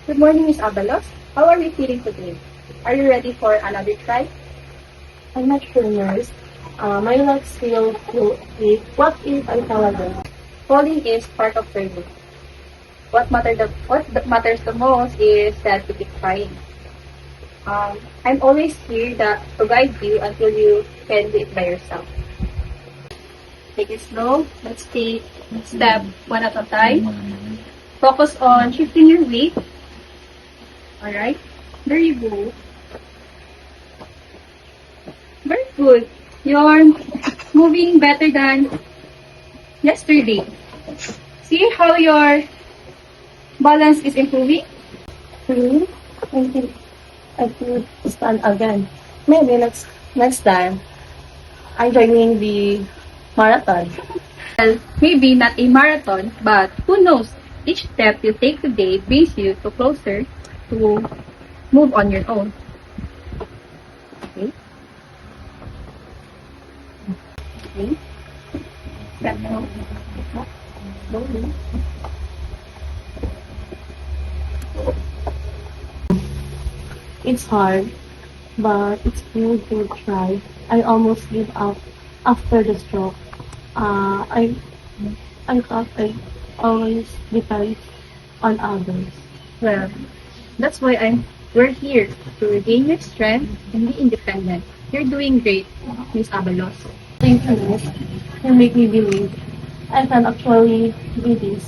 Good morning, Miss Abalos. How are you feeling today? Are you ready for another try? I'm not sure, nurse. My legs feel weak. What if I fell again? Falling is part of training. What matters the most is that you keep trying. I'm always here to guide you until you can do it by yourself. Take it slow. Let's take step one at a time. Focus on shifting your weight. Alright? There you go. Very good. You're moving better than yesterday. See how your balance is improving? Really? I think I could stand again. Maybe next time I'm joining the marathon. Well, maybe not a marathon, but who knows? Each step you take today brings you closer to move on your own. Okay? Okay. Step now. Slowly. It's hard, but it's good to try. I almost gave up after the stroke. I thought I always depend on others. Well, that's why we're here to regain your strength and be independent. You're doing great, Miss Abalos. Thank you, miss. You make me believe I can actually do this.